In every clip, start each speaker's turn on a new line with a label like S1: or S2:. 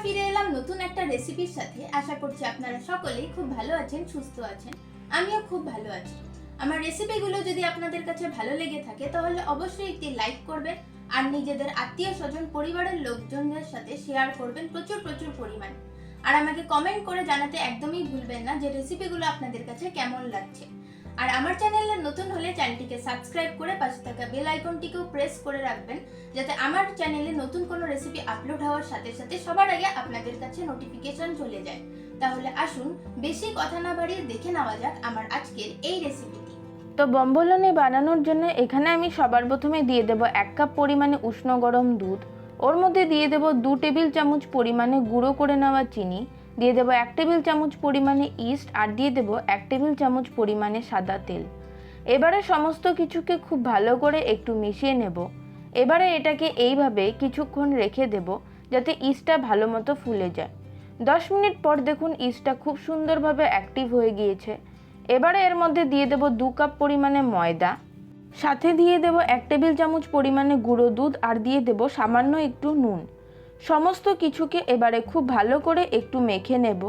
S1: ফিরে এলাম নতুন একটা রেসিপির সাথে। আশা করছি আপনারা সকলেই খুব ভালো আছেন, সুস্থ আছেন। আমিও খুব ভালো আছি। আমার রেসিপিগুলো যদি আপনাদের কাছে ভালো লেগে থাকে তাহলে অবশ্যই একটি লাইক করবেন আর নিজেদের আত্মীয় স্বজন পরিবারের লোকজনদের সাথে শেয়ার করবেন প্রচুর পরিমাণে। আর আমাকে কমেন্ট করে জানাতে একদমই ভুলবেন না যে রেসিপিগুলো আপনাদের কাছে কেমন লাগছে। আর আমার চ্যানেলে নতুন হলে চ্যানেলটিকে সাবস্ক্রাইব করে পাশে থাকা বেল আইকনটিকেও প্রেস করে রাখবেন, যাতে আমার চ্যানেলে নতুন কোনো রেসিপি আপলোড হওয়ার সাথে সাথে সবার আগে আপনাদের কাছে নোটিফিকেশন চলে যায়। তাহলে আসুন বেশি কথা না বাড়িয়ে দেখে নেওয়া যাক আমার আজকের এই রেসিপিটি।
S2: তো বম্বলনি বানানোর জন্য এখানে আমি সবার প্রথমে দিয়ে দেব 1 কাপ পরিমাণে উষ্ণ গরম দুধ। ওর মধ্যে দিয়ে দেব 2 টেবিল চামচ পরিমাণে গুঁড়ো করে নেওয়া চিনি, দিয়ে দেব 1 টেবিল চামচ পরিমাণে ইস্ট আর দিয়ে দেব 1 টেবিল চামচ পরিমাণে সাদা তেল। এবারে সমস্ত কিছুকে খুব ভালো করে একটু মিশিয়ে নেব। এবারে এটাকে এইভাবে কিছুক্ষণ রেখে দেব যাতে ইস্টটা ভালো মতো ফুলে যায়। 10 মিনিট পর দেখুন ইস্টটা খুব সুন্দরভাবে অ্যাক্টিভ হয়ে গিয়েছে। এবারে এর মধ্যে দিয়ে দেব 2 কাপ পরিমাণে ময়দা, সাথে দিয়ে দেব 1 টেবিল চামচ পরিমাণে গুঁড়ো দুধ আর দিয়ে দেব সামান্য একটু নুন। সমস্ত কিছুকে এবারে খুব ভালো করে একটু মেখে নেব।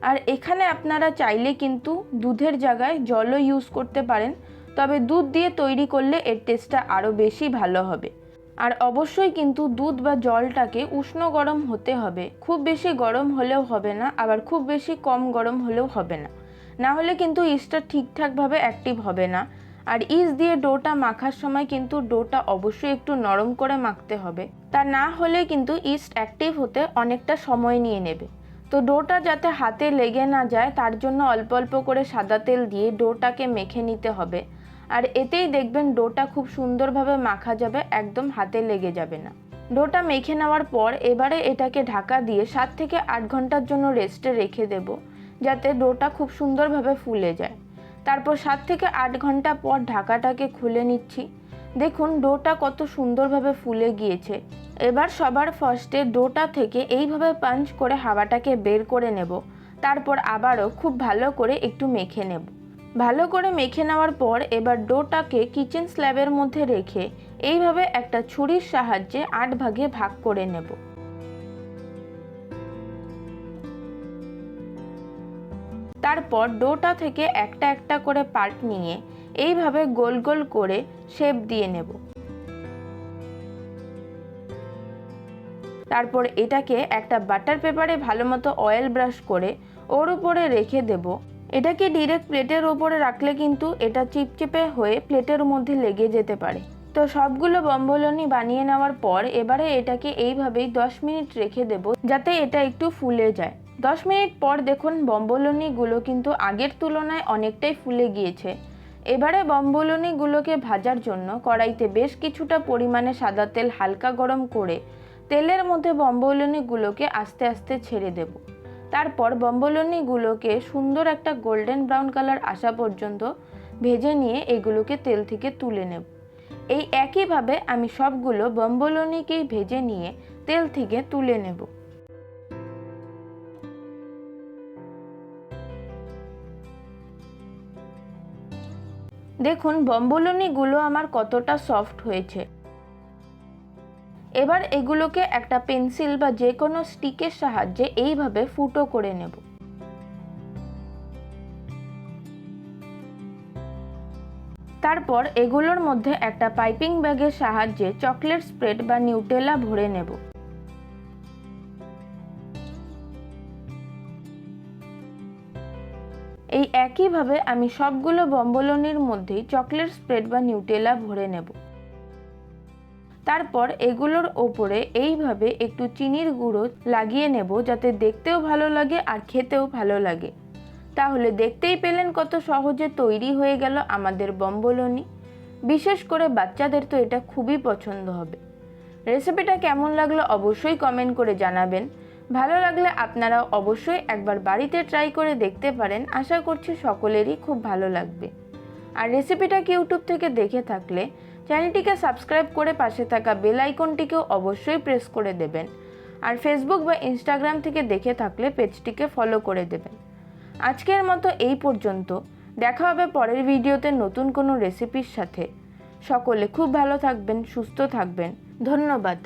S2: আর এখানে আপনারা চাইলে কিন্তু দুধের জায়গায় জলও ইউজ করতে পারেন, তবে দুধ দিয়ে তৈরি করলে এর টেস্টটা আরও বেশি ভালো হবে। আর অবশ্যই কিন্তু দুধ বা জলটাকে উষ্ণ গরম হতে হবে, খুব বেশি গরম হলেও হবে না, আবার খুব বেশি কম গরম হলেও হবে না, না হলে কিন্তু ইস্টটা ঠিকঠাকভাবে অ্যাক্টিভ হবে না। আর ইস্ট দিয়ে ডোটা মাখার সময় কিন্তু ডোটা অবশ্যই একটু নরম করে মাখতে হবে, তা না হলে কিন্তু ইস্ট অ্যাক্টিভ হতে অনেকটা সময় নিয়ে নেবে। তো ডোটা যাতে হাতে লেগে না যায় তার জন্য অল্প অল্প করে সাদা তেল দিয়ে ডোটাকে মেখে নিতে হবে। আর এতেই দেখবেন ডোটা খুব সুন্দরভাবে মাখা যাবে, একদম হাতে লেগে যাবে না। ডোটা মেখে নেওয়ার পর এবারে এটাকে ঢাকা দিয়ে 7 থেকে 8 ঘন্টার জন্য রেস্টে রেখে দেব, যাতে ডোটা খুব সুন্দরভাবে ফুলে যায়। তারপর 7 থেকে 8 ঘন্টা পর ঢাকাটাকে খুলে নিচ্ছি। দেখুন ডোটা কত সুন্দরভাবে ফুলে গিয়েছে। এবার সবার ফার্স্টে ডোটা থেকে এইভাবে পাঞ্চ করে হাওয়াটাকে বের করে নেব। তারপর আবারও খুব ভালো করে একটু মেখে নেব। ভালো করে মেখে নেওয়ার পর এবার ডোটাকে কিচেন স্ল্যাবের মধ্যে রেখে এইভাবে একটা ছুরির সাহায্যে 8 ভাগে ভাগ করে নেব। তারপর ডোটা থেকে একটা একটা করে পার্ট নিয়ে এইভাবে গোল গোল করে শেপ দিয়ে নেব। তারপর এটাকে একটা বাটার পেপারে ভালো মতো অয়েল ব্রাশ করে ওর উপরে রেখে দেব। এটাকে ডিরেক্ট প্লেটের ওপরে রাখলে কিন্তু এটা চিপচিপে হয়ে প্লেটের মধ্যে লেগে যেতে পারে। তো সবগুলো বম্বলনি বানিয়ে নেওয়ার পর এবারে এটাকে এইভাবেই 10 মিনিট রেখে দেব, যাতে এটা একটু ফুলে যায়। 10 মিনিট পর দেখুন বম্বলনিগুলো কিন্তু আগের তুলনায় অনেকটাই ফুলে গিয়েছে। এবারে বম্বলনিগুলোকে ভাজার জন্য কড়াইতে বেশ কিছুটা পরিমাণে সাদা তেল হালকা গরম করে তেলের মধ্যে বম্বলনিগুলোকে আস্তে আস্তে ছেড়ে দেব। তারপর বম্বলনিগুলোকে সুন্দর একটা গোল্ডেন ব্রাউন কালার আসা পর্যন্ত ভেজে নিয়ে এগুলোকে তেল থেকে তুলে নেব। এই একইভাবে আমি সবগুলো বম্বলনিকেই ভেজে নিয়ে তেল থেকে তুলে নেব। দেখুন বম্বলনিগুলো আমার কতটা সফট হয়েছে। এবার এগুলোকে একটা পেন্সিল বা যে কোনো স্টিকের সাহায্যে এইভাবে ফুটো করে নেব। তারপর এগুলোর মধ্যে একটা পাইপিং ব্যাগের সাহায্যে চকলেট স্প্রেড বা নিউটেলা ভরে নেব। এই একইভাবে আমি সবগুলো বম্বলনির মধ্যেই চকলেট স্প্রেড বা নিউটেলা ভরে নেব। তারপর এগুলোর ওপরে এইভাবে একটু চিনির গুঁড়ো লাগিয়ে নেব, যাতে দেখতেও ভালো লাগে আর খেতেও ভালো লাগে। তাহলে দেখতেই পেলেন কত সহজে তৈরি হয়ে গেল আমাদের বম্বলনি। বিশেষ করে বাচ্চাদের তো এটা খুবই পছন্দ হবে। রেসিপিটা কেমন লাগলো অবশ্যই কমেন্ট করে জানাবেন। ভালো লাগলে আপনারা অবশ্যই একবার বাড়িতে ট্রাই করে দেখতে পারেন। আশা করছি সকলেরই খুব ভালো লাগবে। আর রেসিপিটাকে ইউটিউব থেকে দেখে থাকলে চ্যানেলটিকে সাবস্ক্রাইব করে পাশে থাকা বেল আইকনটিকেও অবশ্যই প্রেস করে দেবেন। আর ফেসবুক বা ইনস্টাগ্রাম থেকে দেখে থাকলে পেজটিকে ফলো করে দেবেন। আজকের মতো এই পর্যন্ত। দেখা হবে পরের ভিডিওতে নতুন কোনো রেসিপির সাথে। সকলে খুব ভালো থাকবেন, সুস্থ থাকবেন। ধন্যবাদ।